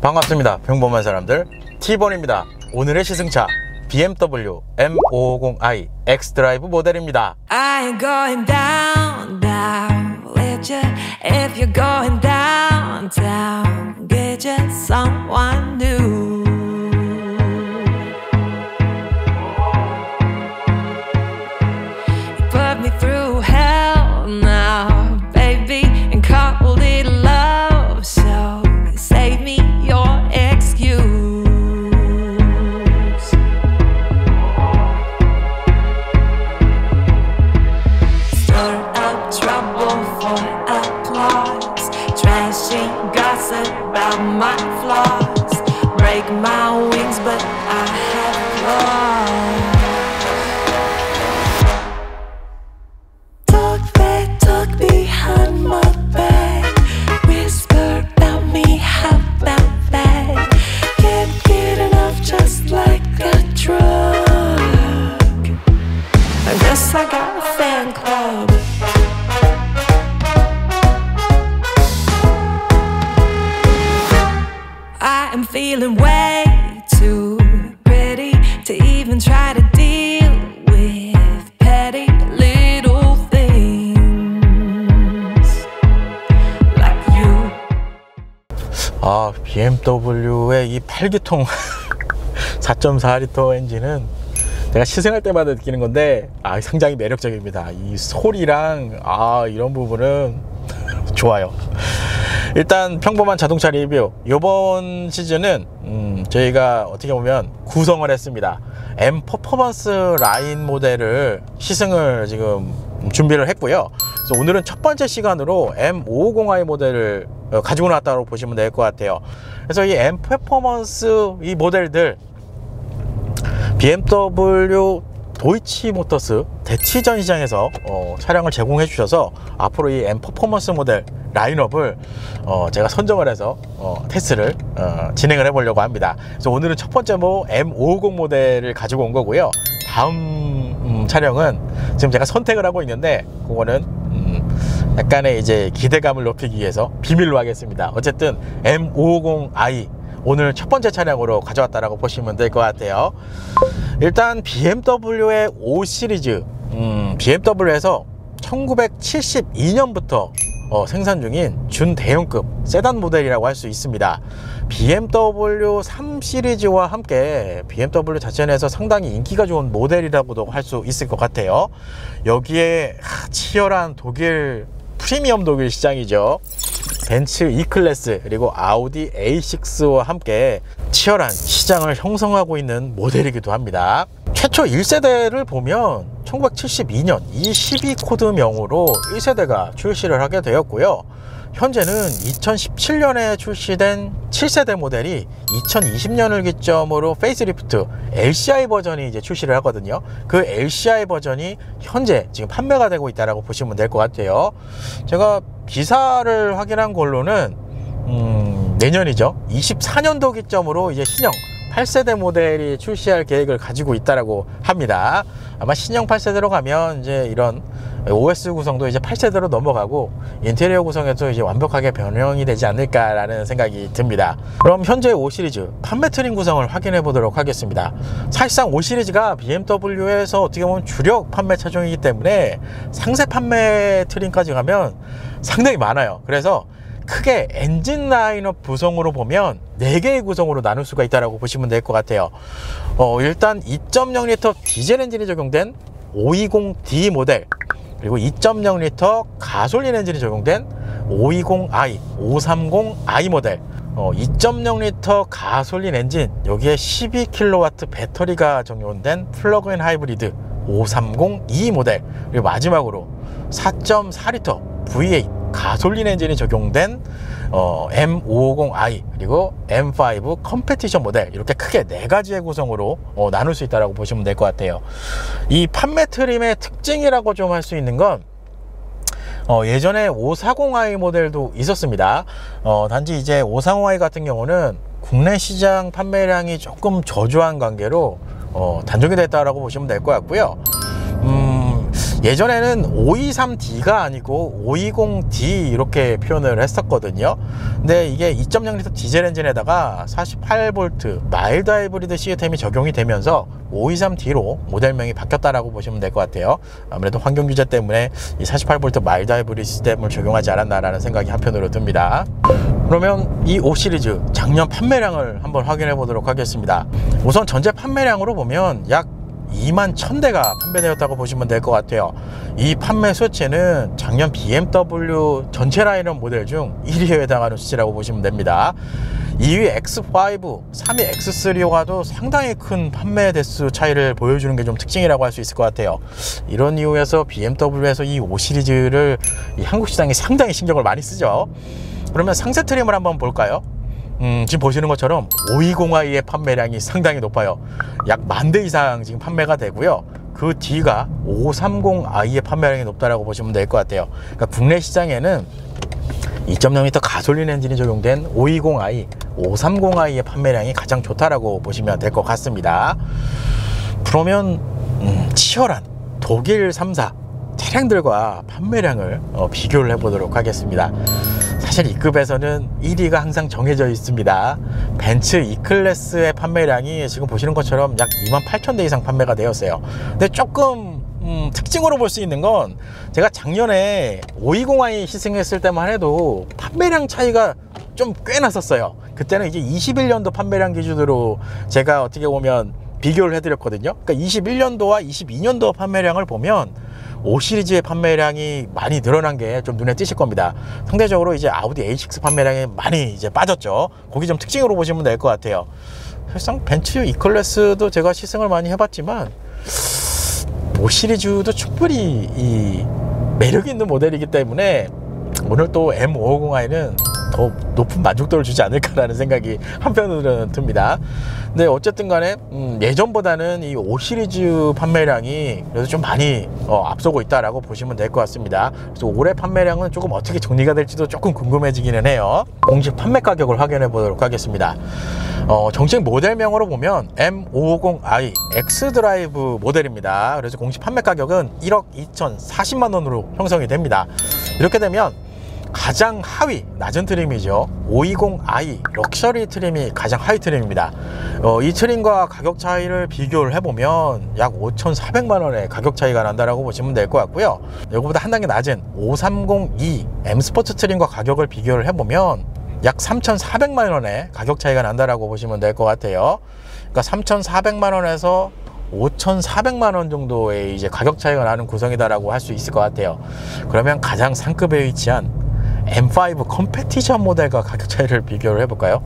반갑습니다. 평범한 사람들 T본입니다. 오늘의 시승차 BMW M550i X드라이브 모델입니다. I ain't going down, down with you. If you're going downtown, get you someone new. You put me through hell now, baby, and called it love. So save me your excuse. Stir up trouble for applause, trashy gossip about my flaws. Break my wings, but I have claws. Talk behind my back, whisper about me, how about that? Can't get enough, just like a drug. I guess I got a fan club. I am feeling way too pretty to even try to deal with petty little things like you. BMW의 이 8기통 4.4L 엔진은 내가 시승할 때마다 느끼는 건데 상당히 매력적입니다. 이 소리랑 이런 부분은 좋아요. 일단 평범한 자동차 리뷰, 이번 시즌은 저희가 어떻게 보면 구성을 했습니다. M 퍼포먼스 라인 모델을 시승을 지금 준비를 했고요. 그래서 오늘은 첫 번째 시간으로 M550i 모델을 가지고 나왔다고 보시면 될 것 같아요. 그래서 이 M 퍼포먼스 이 모델들 BMW 도이치모터스 대치전 시장에서 차량을 제공해 주셔서 앞으로 이 M 퍼포먼스 모델 라인업을 제가 선정을 해서 테스트를 진행을 해 보려고 합니다. 그래서 오늘은 첫 번째 M550 모델을 가지고 온 거고요. 다음 차량은 지금 제가 선택을 하고 있는데 그거는 약간의 이제 기대감을 높이기 위해서 비밀로 하겠습니다. 어쨌든 M550i 오늘 첫 번째 차량으로 가져왔다라고 보시면 될 것 같아요. 일단 BMW의 5 시리즈, BMW에서 1972년부터 생산 중인 준대형급 세단 모델이라고 할 수 있습니다. BMW 3 시리즈와 함께 BMW 자체 내에서 상당히 인기가 좋은 모델이라고도 할 수 있을 것 같아요. 여기에 치열한 독일 프리미엄 독일 시장이죠. 벤츠 E클래스 그리고 아우디 A6와 함께 치열한 시장을 형성하고 있는 모델이기도 합니다. 최초 1세대를 보면 1972년 E12 코드명으로 1세대가 출시를 하게 되었고요. 현재는 2017년에 출시된 7세대 모델이 2020년을 기점으로 페이스리프트 LCI 버전이 이제 출시를 하거든요. 그 LCI 버전이 현재 지금 판매가 되고 있다라고 보시면 될 것 같아요. 제가 기사를 확인한 걸로는 내년이죠. 24년도 기점으로 이제 신형 8세대 모델이 출시할 계획을 가지고 있다라고 합니다. 아마 신형 8세대로 가면 이제 이런 OS 구성도 이제 8세대로 넘어가고 인테리어 구성에도 이제 완벽하게 변형이 되지 않을까라는 생각이 듭니다. 그럼 현재 5 시리즈 판매 트림 구성을 확인해 보도록 하겠습니다. 사실상 5 시리즈가 BMW에서 어떻게 보면 주력 판매 차종이기 때문에 상세 판매 트림까지 가면 상당히 많아요. 그래서 크게 엔진 라인업 구성으로 보면 4개의 구성으로 나눌 수가 있다고 보시면 될 것 같아요. 일단 2.0L 디젤 엔진이 적용된 520D 모델, 그리고 2.0L 가솔린 엔진이 적용된 520i, 530i 모델, 2.0L 가솔린 엔진, 여기에 12kW 배터리가 적용된 플러그인 하이브리드 530e 모델, 그리고 마지막으로 4.4L V8 가솔린 엔진이 적용된 M550i 그리고 M5 컴페티션 모델, 이렇게 크게 4가지의 구성으로 나눌 수 있다고 보시면 될 것 같아요. 이 판매 트림의 특징이라고 좀 할 수 있는 건 예전에 540i 모델도 있었습니다. 단지 이제 540i 같은 경우는 국내 시장 판매량이 조금 저조한 관계로 단종이 됐다고 보시면 될 것 같고요. 예전에는 523D가 아니고 520D 이렇게 표현을 했었거든요. 근데 이게 2.0L 디젤 엔진에다가 48V 마일드 하이브리드 시스템이 적용이 되면서 523D로 모델명이 바뀌었다라고 보시면 될 것 같아요. 아무래도 환경 규제 때문에 이 48V 마일드 하이브리드 시스템을 적용하지 않았나라는 생각이 한편으로 듭니다. 그러면 이 5 시리즈 작년 판매량을 한번 확인해 보도록 하겠습니다. 우선 전체 판매량으로 보면 약 2만 1000대가 판매되었다고 보시면 될 것 같아요. 이 판매 수치는 작년 BMW 전체 라인업 모델 중 1위에 해당하는 수치라고 보시면 됩니다. 2위 X5, 3위 X3와도 상당히 큰 판매 대수 차이를 보여주는 게 좀 특징이라고 할 수 있을 것 같아요. 이런 이유에서 BMW에서 이 5 시리즈를 이 한국 시장에 상당히 신경을 많이 쓰죠. 그러면 상세 트림을 한번 볼까요? 지금 보시는 것처럼 520i의 판매량이 상당히 높아요. 약 10,000대 이상 지금 판매가 되고요. 그 뒤가 530i의 판매량이 높다라고 보시면 될 것 같아요. 그러니까 국내 시장에는 2.0L 가솔린 엔진이 적용된 520i, 530i의 판매량이 가장 좋다라고 보시면 될 것 같습니다. 그러면 치열한 독일 3사 차량들과 판매량을 비교를 해보도록 하겠습니다. 사실 이 급에서는 1위가 항상 정해져 있습니다. 벤츠 E클래스의 판매량이 지금 보시는 것처럼 약 28,000대 이상 판매가 되었어요. 근데 조금 특징으로 볼 수 있는 건 제가 작년에 520i 시승했을 때만 해도 판매량 차이가 좀 꽤 났었어요. 그때는 이제 21년도 판매량 기준으로 제가 어떻게 보면 비교를 해드렸거든요. 그러니까 21년도와 22년도 판매량을 보면 5 시리즈의 판매량이 많이 늘어난 게 좀 눈에 띄실 겁니다. 상대적으로 이제 아우디 A6 판매량이 많이 이제 빠졌죠. 거기 좀 특징으로 보시면 될 것 같아요. 사실상 벤츠 E클래스도 제가 시승을 많이 해봤지만 5 시리즈도 충분히 이 매력 있는 모델이기 때문에 오늘 또 M550i는 더 높은 만족도를 주지 않을까라는 생각이 한편으로는 듭니다. 근데 어쨌든 간에 예전보다는 이 5 시리즈 판매량이 그래도 좀 많이 앞서고 있다라고 보시면 될 것 같습니다. 그래서 올해 판매량은 조금 어떻게 정리가 될지도 조금 궁금해지기는 해요. 공식 판매 가격을 확인해 보도록 하겠습니다. 정식 모델명으로 보면 M550i X드라이브 모델입니다. 그래서 공식 판매 가격은 1억 2,040만 원으로 형성이 됩니다. 이렇게 되면 가장 하위 낮은 트림이죠. 520i 럭셔리 트림이 가장 하위 트림입니다. 이 트림과 가격 차이를 비교를 해보면 약 5,400만 원의 가격 차이가 난다라고 보시면 될 것 같고요. 이거보다 한 단계 낮은 530e M 스포츠 트림과 가격을 비교를 해보면 약 3,400만 원의 가격 차이가 난다라고 보시면 될 것 같아요. 그러니까 3,400만 원에서 5,400만 원 정도의 이제 가격 차이가 나는 구성이다라고 할 수 있을 것 같아요. 그러면 가장 상급에 위치한 M5 컴페티션 모델과 가격 차이를 비교를 해볼까요?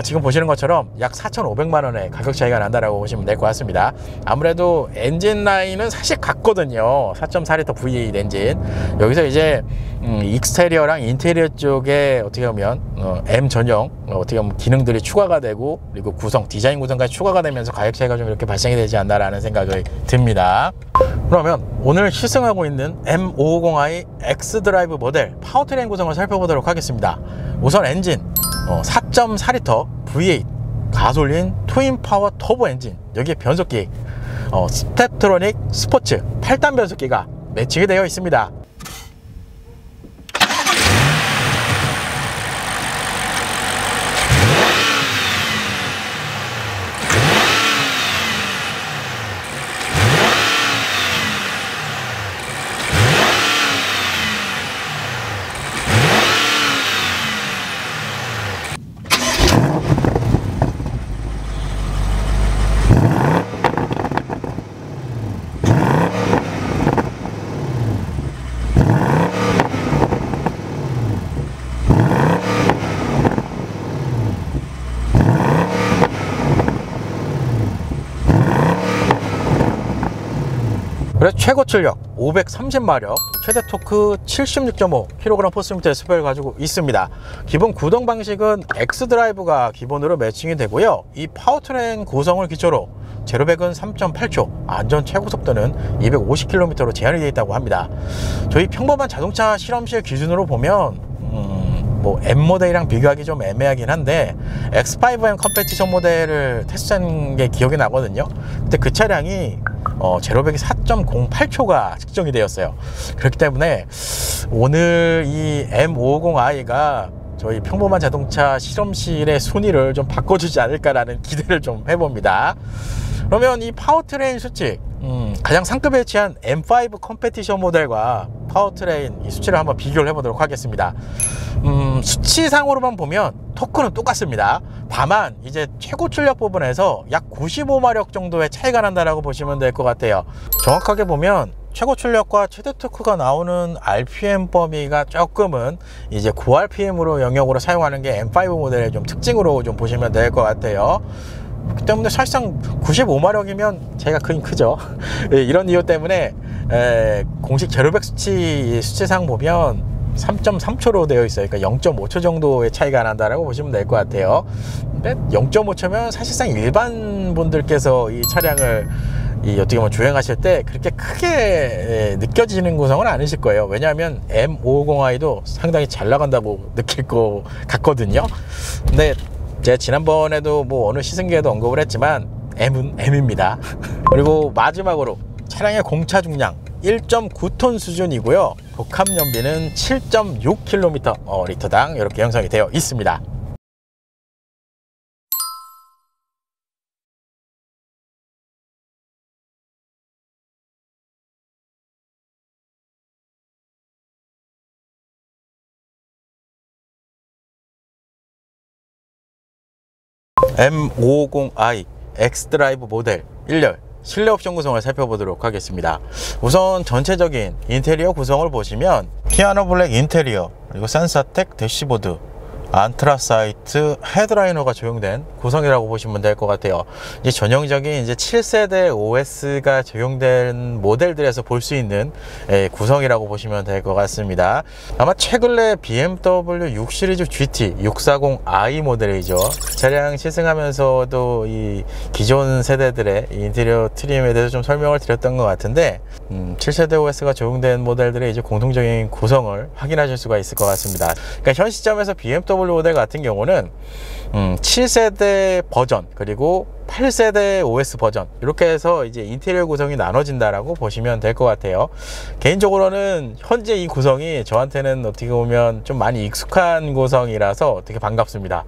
지금 보시는 것처럼 약 4,500만 원의 가격 차이가 난다라고 보시면 될 것 같습니다. 아무래도 엔진 라인은 사실 같거든요. 4.4L V8 엔진. 여기서 이제 익스테리어랑 인테리어 쪽에 어떻게 보면 M 전용 어떻게 보면 기능들이 추가가 되고, 그리고 구성, 디자인 구성까지 추가가 되면서 가격 차이가 좀 이렇게 발생이 되지 않나라는 생각이 듭니다. 그러면 오늘 시승하고 있는 M550i X드라이브 모델 파워트레인 구성을 살펴보도록 하겠습니다. 우선 엔진 4.4L V8 가솔린 트윈 파워 터보 엔진, 여기에 변속기 스텝트로닉 스포츠 8단 변속기가 매칭이 되어 있습니다. 그래서 최고 출력 530마력, 최대 토크 76.5kg 포스미터의 스펙을 가지고 있습니다. 기본 구동 방식은 X드라이브가 기본으로 매칭이 되고요. 이 파워트레인 구성을 기초로 제로백은 3.8초, 안전 최고 속도는 250km로 제한이 되어 있다고 합니다. 저희 평범한 자동차 실험실 기준으로 보면 뭐 M 모델이랑 비교하기 좀 애매하긴 한데 X5M 컴페티션 모델을 테스트한 게 기억이 나거든요. 근데 그 차량이 제로백이 4.08초가 측정이 되었어요. 그렇기 때문에 오늘 이 M550i가 저희 평범한 자동차 실험실의 순위를 좀 바꿔주지 않을까라는 기대를 좀 해봅니다. 그러면 이 파워트레인 수치, 가장 상급에 위치한 M5 컴페티션 모델과 파워트레인 이 수치를 한번 비교를 해보도록 하겠습니다. 수치상으로만 보면 토크는 똑같습니다. 다만 이제 최고 출력 부분에서 약 95마력 정도의 차이가 난다라고 보시면 될 것 같아요. 정확하게 보면 최고 출력과 최대 토크가 나오는 RPM 범위가 조금은 이제 고RPM으로 영역으로 사용하는 게 M5 모델의 좀 특징으로 좀 보시면 될 것 같아요. 그렇기 때문에 사실상 95마력이면 차이가 크긴 크죠. 이런 이유 때문에 공식 제로백 수치상 보면 3.3초로 되어 있어요. 그러니까 0.5초 정도의 차이가 난다라고 보시면 될 것 같아요. 0.5초면 사실상 일반 분들께서 이 차량을 어떻게 보면 주행하실 때 그렇게 크게 느껴지는 구성은 아니실 거예요. 왜냐하면 M550i도 상당히 잘 나간다고 느낄 것 같거든요. 근데 제가 지난번에도 뭐 어느 시승기에도 언급을 했지만 M은 M입니다. 그리고 마지막으로 차량의 공차 중량 1.9톤 수준이고요. 복합 연비는 7.6km 리터당 이렇게 형성이 되어 있습니다. M550i X드라이브 모델 1열 실내 옵션 구성을 살펴보도록 하겠습니다. 우선 전체적인 인테리어 구성을 보시면 피아노 블랙 인테리어, 그리고 센서텍 대시보드, 안트라사이트 헤드라이너가 적용된 구성이라고 보시면 될 것 같아요. 이제 전형적인 이제 7세대 OS가 적용된 모델들에서 볼 수 있는 구성이라고 보시면 될 것 같습니다. 아마 최근에 BMW 6 시리즈 GT 640i 모델이죠. 차량 시승하면서도 이 기존 세대들의 인테리어 트림에 대해서 좀 설명을 드렸던 것 같은데 7세대 OS가 적용된 모델들의 이제 공통적인 구성을 확인하실 수가 있을 것 같습니다. 그러니까 현 시점에서 BMW 모델 같은 경우는 7세대 버전 그리고 8세대 OS 버전 이렇게 해서 이제 인테리어 구성이 나눠진다라고 보시면 될 것 같아요. 개인적으로는 현재 이 구성이 저한테는 어떻게 보면 좀 많이 익숙한 구성이라서 되게 반갑습니다.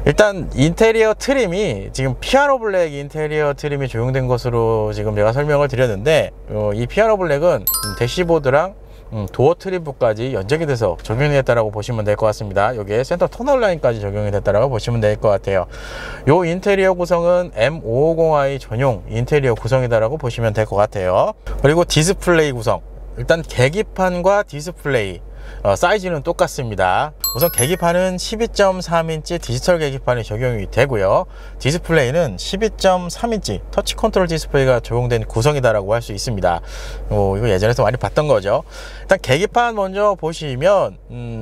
일단 인테리어 트림이 지금 피아노 블랙 인테리어 트림이 적용된 것으로 지금 제가 설명을 드렸는데 이 피아노 블랙은 대시보드랑 도어 트림부까지 연장이 돼서 적용이 됐다라고 보시면 될 것 같습니다. 여기에 센터 터널 라인까지 적용이 됐다라고 보시면 될 것 같아요. 요 인테리어 구성은 M550i 전용 인테리어 구성이다라고 보시면 될 것 같아요. 그리고 디스플레이 구성, 일단 계기판과 디스플레이 사이즈는 똑같습니다. 우선 계기판은 12.3인치 디지털 계기판이 적용이 되고요. 디스플레이는 12.3인치 터치 컨트롤 디스플레이가 적용된 구성이다라고 할 수 있습니다. 이거 예전에도 많이 봤던 거죠. 일단 계기판 먼저 보시면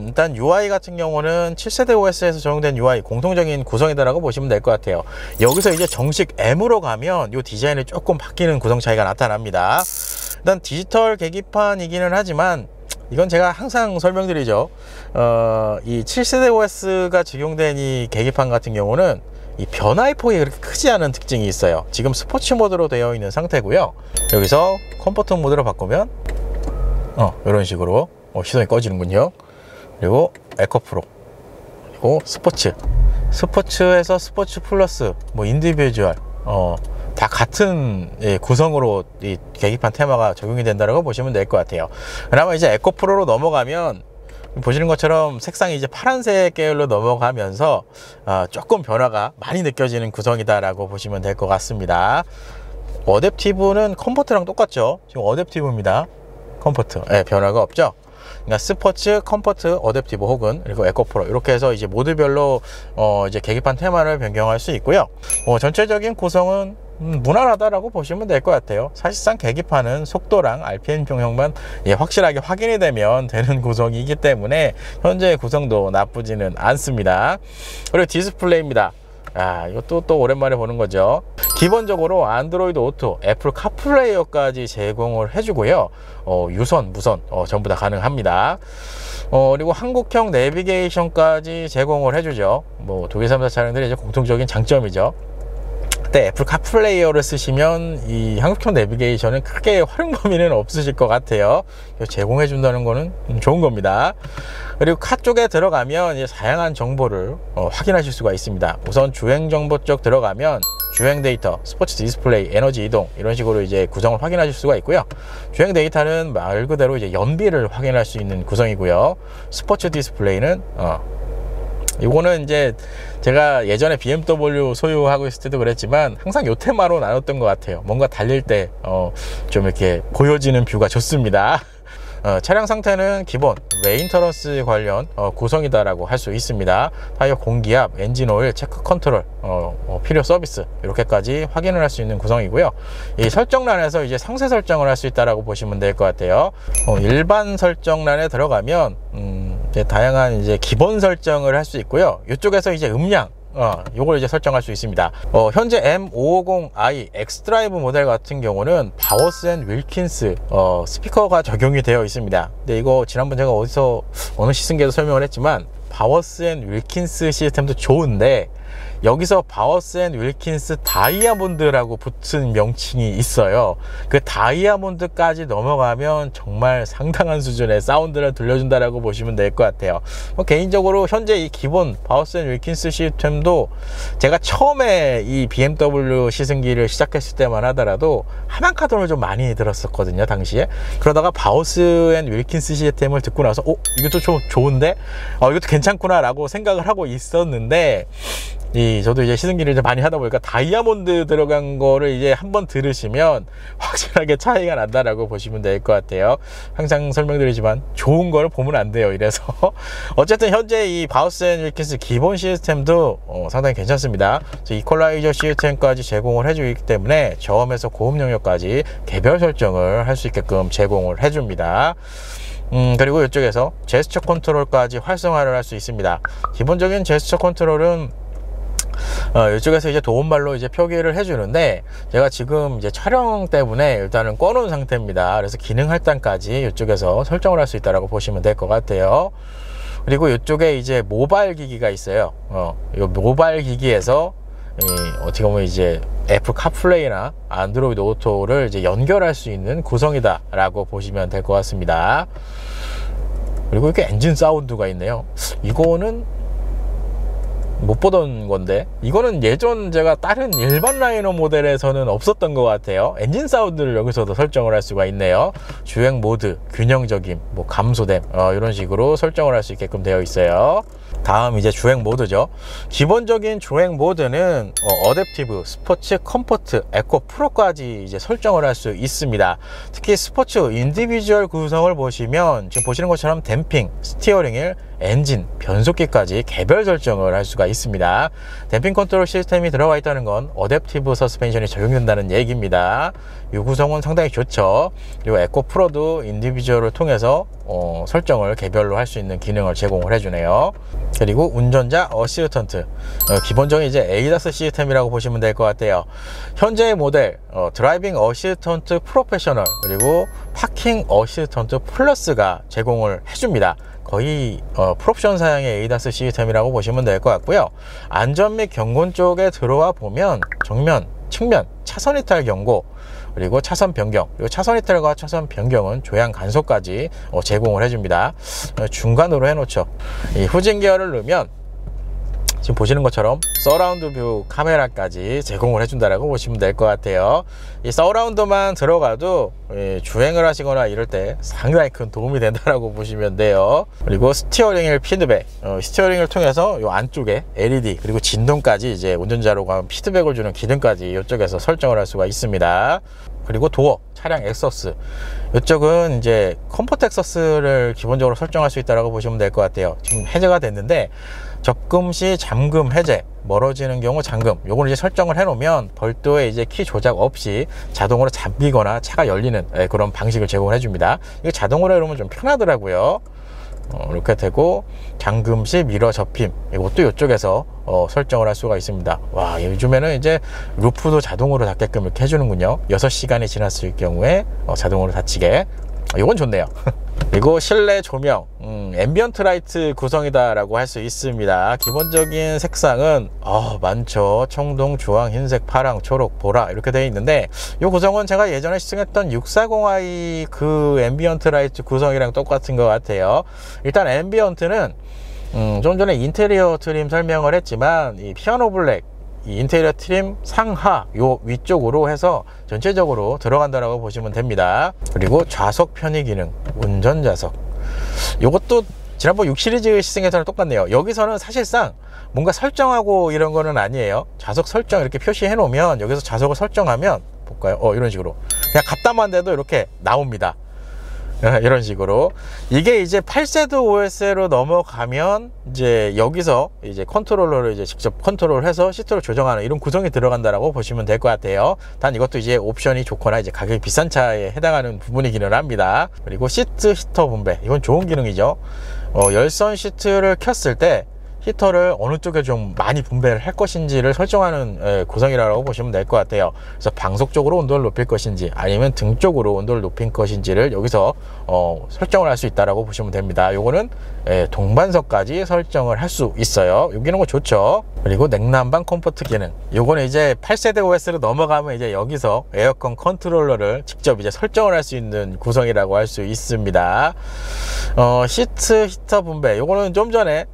일단 UI 같은 경우는 7세대 OS에서 적용된 UI 공통적인 구성이다라고 보시면 될 것 같아요. 여기서 이제 정식 M으로 가면 이 디자인이 조금 바뀌는 구성 차이가 나타납니다. 일단 디지털 계기판이기는 하지만 이건 제가 항상 설명드리죠. 이 7세대 OS가 적용된 이 계기판 같은 경우는 이 변화의 폭이 그렇게 크지 않은 특징이 있어요. 지금 스포츠 모드로 되어 있는 상태고요. 여기서 컴포트 모드로 바꾸면 이런 식으로 시동이 꺼지는군요. 그리고 에코 프로, 그리고 스포츠에서 스포츠 플러스, 뭐 인디비주얼, 다 같은 구성으로 이 계기판 테마가 적용이 된다고 보시면 될 것 같아요. 그나마 이제 에코 프로로 넘어가면 보시는 것처럼 색상이 이제 파란색 계열로 넘어가면서 조금 변화가 많이 느껴지는 구성이다라고 보시면 될 것 같습니다. 어댑티브는 컴포트랑 똑같죠. 지금 어댑티브입니다. 컴포트, 변화가 없죠. 그러니까 스포츠, 컴포트, 어댑티브 혹은 그리고 에코 프로 이렇게 해서 이제 모드별로 이제 계기판 테마를 변경할 수 있고요. 전체적인 구성은 무난하다라고 보시면 될 것 같아요. 사실상 계기판은 속도랑 RPM 변경만 확실하게 확인이 되면 되는 구성이기 때문에 현재 구성도 나쁘지는 않습니다. 그리고 디스플레이입니다. 이것도 또 오랜만에 보는 거죠. 기본적으로 안드로이드 오토, 애플 카플레이어까지 제공을 해주고요. 유선, 무선 전부 다 가능합니다. 그리고 한국형 내비게이션까지 제공을 해주죠. 뭐 독일 3사 차량들의 이제 공통적인 장점이죠. 때 애플 카플레이어를 쓰시면 이 한국형 내비게이션은 크게 활용 범위는 없으실 것 같아요. 제공해 준다는 거는 좋은 겁니다. 그리고 카 쪽에 들어가면 이제 다양한 정보를 확인하실 수가 있습니다. 우선 주행 정보 쪽 들어가면 주행 데이터, 스포츠 디스플레이, 에너지 이동 이런 식으로 이제 구성을 확인하실 수가 있고요. 주행 데이터는 말 그대로 이제 연비를 확인할 수 있는 구성이고요. 스포츠 디스플레이는 이거는 이제 제가 예전에 BMW 소유하고 있을 때도 그랬지만 항상 요 테마로 나눴던 것 같아요. 뭔가 달릴 때 좀 이렇게 보여지는 뷰가 좋습니다. 차량 상태는 기본 메인터넌스 관련 구성이다라고 할 수 있습니다. 타이어 공기압, 엔진 오일, 체크 컨트롤, 필요 서비스 이렇게까지 확인을 할 수 있는 구성이고요. 이 설정란에서 이제 상세 설정을 할 수 있다라고 보시면 될 것 같아요. 일반 설정란에 들어가면 이제 다양한 이제 기본 설정을 할 수 있고요. 이쪽에서 이제 음량 요걸 이제 설정할 수 있습니다. 현재 M550i X드라이브 모델 같은 경우는 바워스 앤 윌킨스 스피커가 적용이 되어 있습니다. 근데 이거 지난번 제가 어디서 어느 시승기에서 설명을 했지만 바워스 앤 윌킨스 시스템도 좋은데 여기서 바워스 앤 윌킨스 다이아몬드라고 붙은 명칭이 있어요. 그 다이아몬드까지 넘어가면 정말 상당한 수준의 사운드를 들려준다라고 보시면 될 것 같아요. 개인적으로 현재 이 기본 바워스 앤 윌킨스 시스템도 제가 처음에 이 BMW 시승기를 시작했을 때만 하더라도 하만카돈을 좀 많이 들었었거든요, 당시에. 그러다가 바워스 앤 윌킨스 시스템을 듣고 나서 이것도 좋은데? 이것도 괜찮구나 라고 생각을 하고 있었는데 저도 이제 시승기를 이제 많이 하다 보니까 다이아몬드 들어간 거를 이제 한번 들으시면 확실하게 차이가 난다라고 보시면 될 것 같아요. 항상 설명드리지만 좋은 걸 보면 안 돼요. 이래서 어쨌든 현재 이 바우스 앤 윌킨스 기본 시스템도 상당히 괜찮습니다. 이퀄라이저 시스템까지 제공을 해주기 때문에 저음에서 고음 영역까지 개별 설정을 할 수 있게끔 제공을 해줍니다. 그리고 이쪽에서 제스처 컨트롤까지 활성화를 할 수 있습니다. 기본적인 제스처 컨트롤은 이쪽에서 이제 도움말로 이제 표기를 해주는데 제가 지금 이제 촬영 때문에 일단은 꺼놓은 상태입니다. 그래서 기능 할당까지 이쪽에서 설정을 할 수 있다라고 보시면 될 것 같아요. 그리고 이쪽에 이제 모바일 기기가 있어요. 이 모바일 기기에서 어떻게 보면 이제 애플 카플레이나 안드로이드 오토를 이제 연결할 수 있는 구성이다라고 보시면 될 것 같습니다. 그리고 이렇게 엔진 사운드가 있네요. 이거는 못 보던 건데 이거는 예전 제가 다른 일반 라이너 모델에서는 없었던 것 같아요. 엔진 사운드를 여기서도 설정을 할 수가 있네요. 주행 모드, 균형적임, 뭐 감소됨 이런 식으로 설정을 할 수 있게끔 되어 있어요. 다음 이제 주행 모드죠. 기본적인 주행 모드는 어댑티브, 스포츠, 컴포트, 에코 프로까지 이제 설정을 할 수 있습니다. 특히 스포츠 인디비주얼 구성을 보시면 지금 보시는 것처럼 댐핑, 스티어링 휠, 엔진, 변속기까지 개별 설정을 할 수가 있습니다. 댐핑 컨트롤 시스템이 들어가 있다는 건 어댑티브 서스펜션이 적용된다는 얘기입니다. 이 구성은 상당히 좋죠. 그리고 에코 프로도 인디비주얼을 통해서 설정을 개별로 할 수 있는 기능을 제공을 해주네요. 그리고 운전자 어시스턴트, 기본적인 이제 에이다스 시스템이라고 보시면 될 것 같아요. 현재의 모델 드라이빙 어시스턴트 프로페셔널 그리고 파킹 어시스턴트 플러스가 제공을 해줍니다. 거의 풀옵션 사양의 에이다스 시스템이라고 보시면 될 것 같고요. 안전 및 경고 쪽에 들어와 보면 정면, 측면, 차선 이탈 경고 그리고 차선 변경, 그리고 차선 이탈과 차선 변경은 조향 간소까지 제공을 해줍니다. 중간으로 해놓죠. 이 후진 기어를 넣으면 지금 보시는 것처럼 서라운드 뷰 카메라까지 제공을 해준다라고 보시면 될 것 같아요. 이 서라운드만 들어가도 주행을 하시거나 이럴 때 상당히 큰 도움이 된다라고 보시면 돼요. 그리고 스티어링 휠 피드백, 스티어링을 통해서 이 안쪽에 LED 그리고 진동까지 이제 운전자로 가면 피드백을 주는 기능까지 이쪽에서 설정을 할 수가 있습니다. 그리고 도어, 차량 엑서스, 이쪽은 이제 컴포트 엑서스를 기본적으로 설정할 수 있다고 보시면 될 것 같아요. 지금 해제가 됐는데 접금 시 잠금 해제, 멀어지는 경우 잠금, 요걸 이제 설정을 해 놓으면 별도의 이제 키 조작 없이 자동으로 잠기거나 차가 열리는 그런 방식을 제공을 해줍니다. 이거 자동으로 해 놓으면 좀 편하더라고요. 이렇게 되고 잠금 시 미러 접힘, 이것도 이쪽에서 설정을 할 수가 있습니다. 와, 요즘에는 이제 루프도 자동으로 닫게끔 이렇게 해주는군요. 6시간이 지났을 경우에 자동으로 닫히게. 이건 좋네요. 그리고 실내 조명, 앰비언트 라이트 구성이다 라고 할 수 있습니다. 기본적인 색상은 많죠. 청동, 주황, 흰색, 파랑, 초록, 보라 이렇게 되어 있는데 이 구성은 제가 예전에 시승했던 640i 그 앰비언트 라이트 구성이랑 똑같은 것 같아요. 일단 앰비언트는 좀 전에 인테리어 트림 설명을 했지만 이 피아노 블랙 이 인테리어 트림 상하 요 위쪽으로 해서 전체적으로 들어간다라고 보시면 됩니다. 그리고 좌석 편의 기능, 운전 좌석, 요것도 지난번 6 시리즈 시승에서는 똑같네요. 여기서는 사실상 뭔가 설정하고 이런 거는 아니에요. 좌석 설정 이렇게 표시해 놓으면 여기서 좌석을 설정하면 볼까요? 이런 식으로 그냥 갖다만 대도 이렇게 나옵니다. 이런 식으로. 이게 이제 8세드 OS로 넘어가면 이제 여기서 이제 컨트롤러를 이제 직접 컨트롤해서 시트를 조정하는 이런 구성이 들어간다라고 보시면 될 것 같아요. 단 이것도 이제 옵션이 좋거나 이제 가격이 비싼 차에 해당하는 부분이기는 합니다. 그리고 시트 히터 분배, 이건 좋은 기능이죠. 열선 시트를 켰을 때 히터를 어느 쪽에 좀 많이 분배를 할 것인지를 설정하는 구성이라고 보시면 될 것 같아요. 그래서 방석 쪽으로 온도를 높일 것인지 아니면 등 쪽으로 온도를 높일 것인지를 여기서 설정을 할 수 있다라고 보시면 됩니다. 요거는 동반석까지 설정을 할 수 있어요. 이 기능은 좋죠. 그리고 냉난방 컴포트 기능, 요거는 이제 8세대 OS로 넘어가면 이제 여기서 에어컨 컨트롤러를 직접 이제 설정을 할 수 있는 구성이라고 할 수 있습니다. 시트 히터 분배, 요거는 좀 전에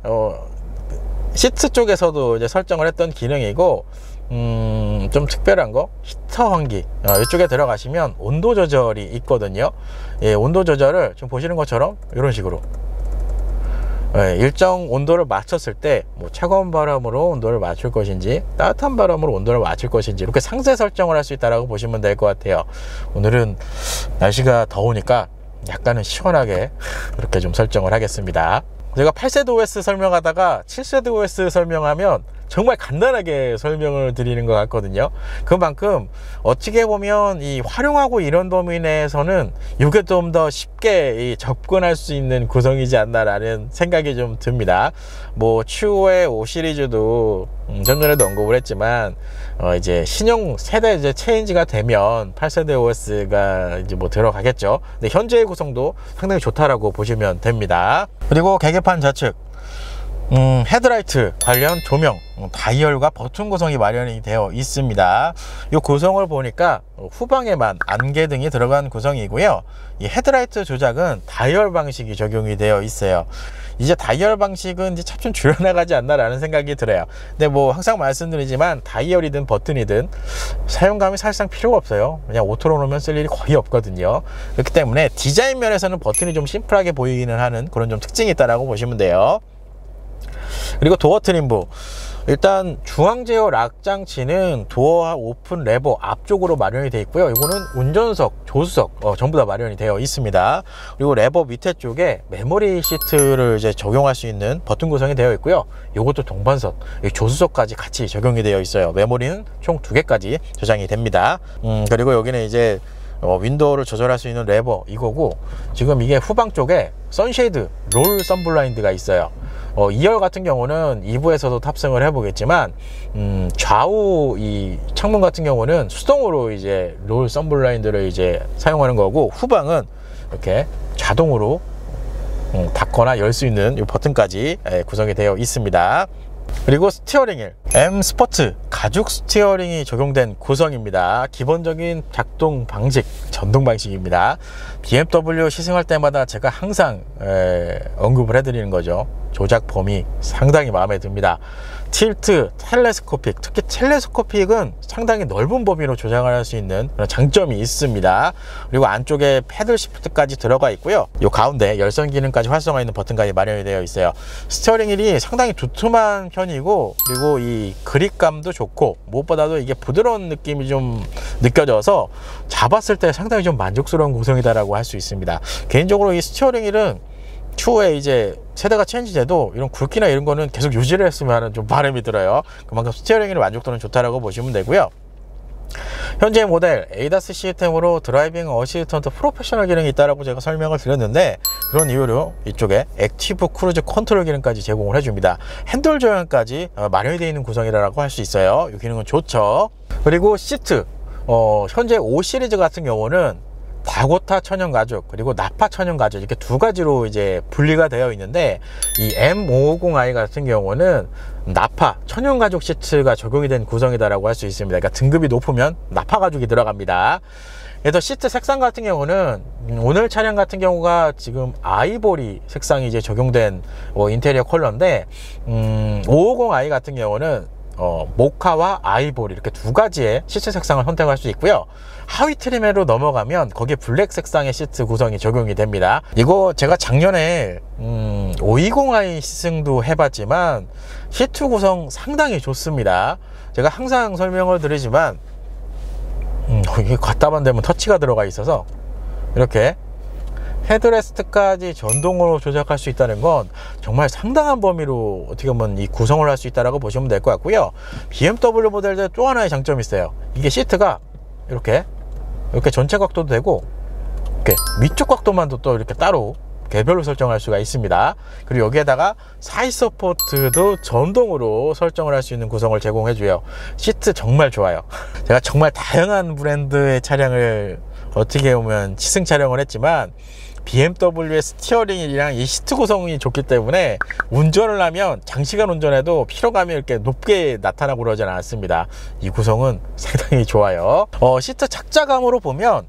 시트 쪽에서도 이제 설정을 했던 기능이고 좀 특별한 거, 히터 환기 이쪽에 들어가시면 온도 조절이 있거든요. 온도 조절을 지금 보시는 것처럼 이런 식으로 일정 온도를 맞췄을 때 뭐 차가운 바람으로 온도를 맞출 것인지 따뜻한 바람으로 온도를 맞출 것인지 이렇게 상세 설정을 할 수 있다고 보시면 될 것 같아요. 오늘은 날씨가 더우니까 약간은 시원하게 이렇게 좀 설정을 하겠습니다. 제가 8세대 OS 설명하다가 7세대 OS 설명하면 정말 간단하게 설명을 드리는 것 같거든요. 그만큼 어떻게 보면 이 활용하고 이런 범위 내에서는 이게 좀 더 쉽게 접근할 수 있는 구성이지 않나라는 생각이 좀 듭니다. 뭐 추후에 5 시리즈도 좀 전에도 언급을 했지만 이제 신형 세대 이제 체인지가 되면 8세대 OS가 이제 뭐 들어가겠죠. 근데 현재의 구성도 상당히 좋다라고 보시면 됩니다. 그리고 계기판 좌측 헤드라이트 관련 조명, 다이얼과 버튼 구성이 마련이 되어 있습니다. 이 구성을 보니까 후방에만 안개등이 들어간 구성이고요. 이 헤드라이트 조작은 다이얼 방식이 적용이 되어 있어요. 이제 다이얼 방식은 이제 차츰 줄여나가지 않나라는 생각이 들어요. 근데 뭐 항상 말씀드리지만 다이얼이든 버튼이든 사용감이 사실상 필요가 없어요. 그냥 오토로 놓으면 쓸 일이 거의 없거든요. 그렇기 때문에 디자인 면에서는 버튼이 좀 심플하게 보이기는 하는 그런 좀 특징이 있다라고 보시면 돼요. 그리고 도어 트림부, 일단 중앙 제어 락 장치는 도어와 오픈 레버 앞쪽으로 마련이 되어 있고요. 이거는 운전석, 조수석 전부 다 마련이 되어 있습니다. 그리고 레버 밑에 쪽에 메모리 시트를 이제 적용할 수 있는 버튼 구성이 되어 있고요. 이것도 동반석, 조수석까지 같이 적용이 되어 있어요. 메모리는 총 2개까지 저장이 됩니다. 그리고 여기는 이제 윈도우를 조절할 수 있는 레버 이거고, 지금 이게 후방 쪽에 선쉐이드 롤 선블라인드가 있어요. 2열 같은 경우는 2부에서도 탑승을 해보겠지만 좌우 이 창문 같은 경우는 수동으로 이제 롤 선블라인드를 이제 사용하는 거고, 후방은 이렇게 자동으로 닫거나 열 수 있는 이 버튼까지 구성이 되어 있습니다. 그리고 스티어링 휠 M 스포츠 가죽 스티어링이 적용된 구성입니다. 기본적인 작동 방식, 전동 방식입니다. BMW 시승할 때마다 제가 항상 언급을 해드리는 거죠. 조작 범위 상당히 마음에 듭니다. 틸트, 텔레스코픽, 특히 텔레스코픽은 상당히 넓은 범위로 조작을 할 수 있는 그런 장점이 있습니다. 그리고 안쪽에 패들 시프트까지 들어가 있고요. 이 가운데 열선 기능까지 활성화 있는 버튼까지 마련이 되어 있어요. 스티어링 휠이 상당히 두툼한 편이고, 그리고 이 그립감도 좋고, 무엇보다도 이게 부드러운 느낌이 좀 느껴져서 잡았을 때 상당히 좀 만족스러운 구성이다라고 할 수 있습니다. 개인적으로 이 스티어링 휠은 추후에 이제 세대가 체인지돼도 이런 굵기나 이런 거는 계속 유지를 했으면 하는 좀 바람이 들어요. 그만큼 스티어링의 만족도는 좋다라고 보시면 되고요. 현재 모델 ADAS 시스템으로 드라이빙 어시스턴트 프로페셔널 기능이 있다라고 제가 설명을 드렸는데, 그런 이유로 이쪽에 액티브 크루즈 컨트롤 기능까지 제공을 해줍니다. 핸들 조향까지 마련이 되어 있는 구성이라고 할 수 있어요. 이 기능은 좋죠. 그리고 시트, 현재 5 시리즈 같은 경우는 과고타 천연 가죽 그리고 나파 천연 가죽 이렇게 두 가지로 이제 분리가 되어 있는데, 이 M550i 같은 경우는 나파 천연 가죽 시트가 적용이 된 구성이다라고 할 수 있습니다. 그러니까 등급이 높으면 나파 가죽이 들어갑니다. 그래서 시트 색상 같은 경우는 오늘 차량 같은 경우가 지금 아이보리 색상이 이제 적용된 인테리어 컬러인데, 550i 같은 경우는 모카와 아이보리 이렇게 두 가지의 시트 색상을 선택할 수 있고요. 하위 트림으로 넘어가면 거기에 블랙 색상의 시트 구성이 적용이 됩니다. 이거 제가 작년에 520i 시승도 해봤지만 시트 구성 상당히 좋습니다. 제가 항상 설명을 드리지만 이게 갖다만 되면 터치가 들어가 있어서 이렇게 헤드레스트까지 전동으로 조작할 수 있다는 건 정말 상당한 범위로 어떻게 보면 이 구성을 할 수 있다라고 보시면 될 것 같고요. BMW 모델들 또 하나의 장점이 있어요. 이게 시트가 이렇게 전체 각도도 되고, 이렇게 위쪽 각도만도 또 이렇게 따로 개별로 설정할 수가 있습니다. 그리고 여기에다가 사이드 서포트도 전동으로 설정을 할 수 있는 구성을 제공해줘요. 시트 정말 좋아요. 제가 정말 다양한 브랜드의 차량을 어떻게 보면 시승 촬영을 했지만, BMW의 스티어링이랑 이 시트 구성이 좋기 때문에 운전을 하면 장시간 운전해도 피로감이 이렇게 높게 나타나고 그러진 않습니다. 이 구성은 상당히 좋아요. 시트 착자감으로 보면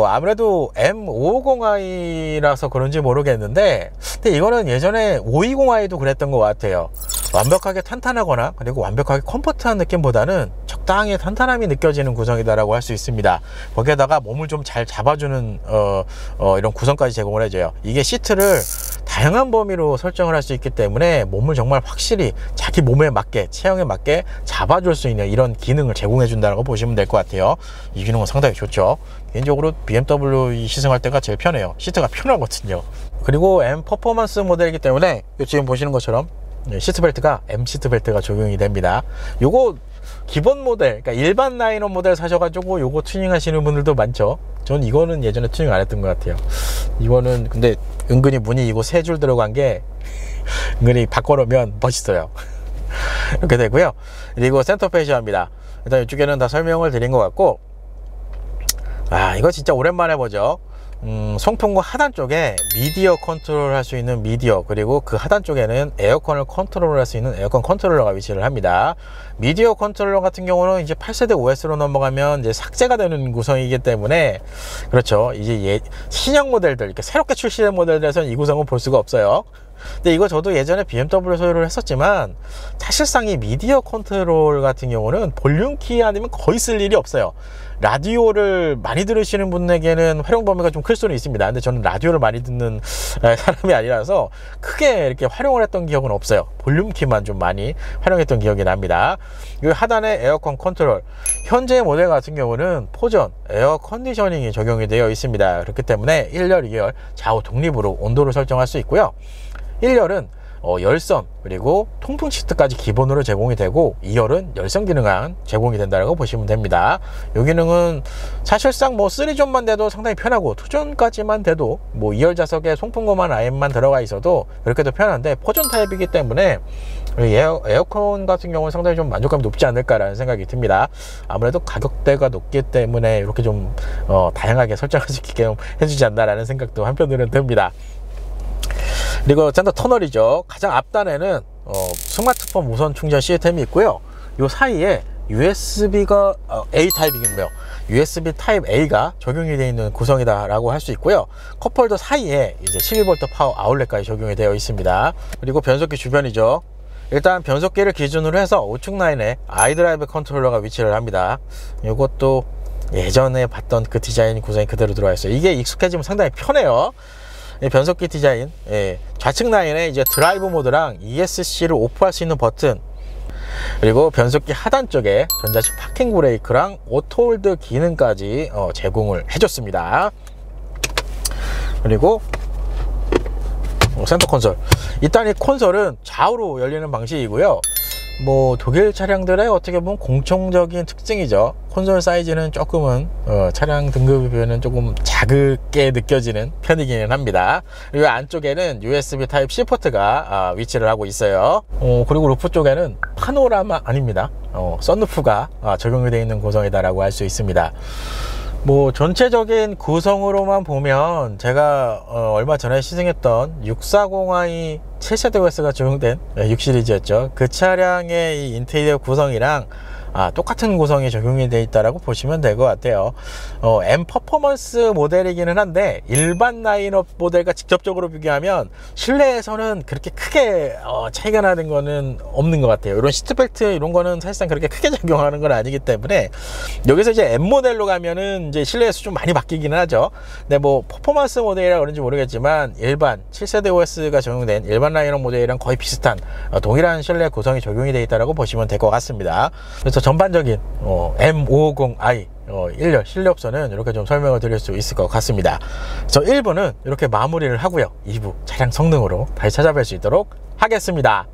아무래도 M550i라서 그런지 모르겠는데, 근데 이거는 예전에 520i도 그랬던 것 같아요. 완벽하게 탄탄하거나 그리고 완벽하게 컴포트한 느낌보다는 적당히 탄탄함이 느껴지는 구성이다라고 할 수 있습니다. 거기에다가 몸을 좀 잘 잡아주는 이런 구성까지 제공을 해줘요. 이게 시트를 다양한 범위로 설정을 할 수 있기 때문에 몸을 정말 확실히 자기 몸에 맞게, 체형에 맞게 잡아줄 수 있는 이런 기능을 제공해 준다고 보시면 될 것 같아요. 이 기능은 상당히 좋죠. 개인적으로 BMW 시승할 때가 제일 편해요. 시트가 편하거든요. 그리고 M 퍼포먼스 모델이기 때문에 지금 보시는 것처럼 시트벨트가 M 시트벨트가 적용이 됩니다. 요거 기본 모델, 그러니까 일반 라인업 모델 사셔가지고 요거 튜닝 하시는 분들도 많죠. 전 이거는 예전에 튜닝 안 했던 것 같아요. 이거는 근데 은근히 무늬 이거 세 줄 들어간 게 은근히 바꿔놓으면 멋있어요. 이렇게 되고요. 그리고 센터 페이시아입니다. 일단 이쪽에는 다 설명을 드린 것 같고, 이거 진짜 오랜만에 보죠. 송풍구 하단 쪽에 미디어 컨트롤 할 수 있는 미디어, 그리고 그 하단 쪽에는 에어컨을 컨트롤 할 수 있는 에어컨 컨트롤러가 위치를 합니다. 미디어 컨트롤러 같은 경우는 이제 8세대 OS로 넘어가면 이제 삭제가 되는 구성이기 때문에, 그렇죠, 이제 신형 모델들, 이렇게 새롭게 출시된 모델들에서는 이 구성은 볼 수가 없어요. 근데 이거 저도 예전에 BMW 소유를 했었지만 사실상 이 미디어 컨트롤 같은 경우는 볼륨 키 아니면 거의 쓸 일이 없어요. 라디오를 많이 들으시는 분에게는 활용 범위가 좀 클 수는 있습니다. 근데 저는 라디오를 많이 듣는 사람이 아니라서 크게 이렇게 활용을 했던 기억은 없어요. 볼륨 키만 좀 많이 활용했던 기억이 납니다. 이 하단에 에어컨 컨트롤, 현재 모델 같은 경우는 포전 에어 컨디셔닝이 적용이 되어 있습니다. 그렇기 때문에 1열, 2열 좌우 독립으로 온도를 설정할 수 있고요. 1열은 열선 그리고 통풍 시트까지 기본으로 제공이 되고, 2열은 열선 기능만 제공이 된다고 보시면 됩니다. 이 기능은 사실상 뭐 3존만 돼도 상당히 편하고 2존까지만 돼도 뭐 2열 좌석에 송풍구만 아예만 들어가 있어도 그렇게도 편한데, 포전 타입이기 때문에 에어컨 같은 경우는 상당히 좀 만족감이 높지 않을까라는 생각이 듭니다. 아무래도 가격대가 높기 때문에 이렇게 좀 다양하게 설정할 수 있게 해주지 않나라는 생각도 한편으로는 듭니다. 그리고 센터 터널이죠. 가장 앞단에는 스마트폰 무선 충전 시스템이 있고요. 이 사이에 USB가 A 타입이군요. USB 타입 A가 적용이 되어 있는 구성이다 라고 할 수 있고요. 컵홀더 사이에 이제 12V 파워 아울렛까지 적용이 되어 있습니다. 그리고 변속기 주변이죠. 일단 변속기를 기준으로 해서 우측 라인에 아이드라이브 컨트롤러가 위치를 합니다. 이것도 예전에 봤던 그 디자인 구성이 그대로 들어와 있어요. 이게 익숙해지면 상당히 편해요. 변속기 디자인, 좌측 라인에 이제 드라이브 모드랑 ESC를 오프할 수 있는 버튼, 그리고 변속기 하단 쪽에 전자식 파킹 브레이크랑 오토홀드 기능까지 제공을 해줬습니다. 그리고 센터 콘솔, 일단 이 콘솔은 좌우로 열리는 방식이고요. 뭐 독일 차량들의 어떻게 보면 공통적인 특징이죠. 콘솔 사이즈는 조금은 차량 등급에 비하면 조금 작게 느껴지는 편이기는 합니다. 그리고 안쪽에는 USB 타입 C 포트가 위치를 하고 있어요. 그리고 루프 쪽에는 파노라마 아닙니다. 썬루프가 적용이 되어 있는 구성이다 라고 할 수 있습니다. 뭐 전체적인 구성으로만 보면 제가 얼마 전에 시승했던 640i 7세대 OS가 적용된 6 시리즈였죠. 그 차량의 이 인테리어 구성이랑 똑같은 구성이 적용이 되어 있다라고 보시면 될 것 같아요. M 퍼포먼스 모델이기는 한데 일반 라인업 모델과 직접적으로 비교하면 실내에서는 그렇게 크게 차이가 나는 거는 없는 것 같아요. 이런 시트벨트 이런 거는 사실상 그렇게 크게 적용하는 건 아니기 때문에 여기서 이제 M 모델로 가면은 이제 실내에서 좀 많이 바뀌기는 하죠. 근데 뭐 퍼포먼스 모델이라 그런지 모르겠지만 일반 7세대 OS가 적용된 일반 라인업 모델이랑 거의 비슷한 동일한 실내 구성이 적용이 되어 있다고 보시면 될 것 같습니다. 그래서 전반적인 M550i 1열 실내옵션은 이렇게 좀 설명을 드릴 수 있을 것 같습니다. 그래서 1부는 이렇게 마무리를 하고요. 2부 차량 성능으로 다시 찾아뵐 수 있도록 하겠습니다.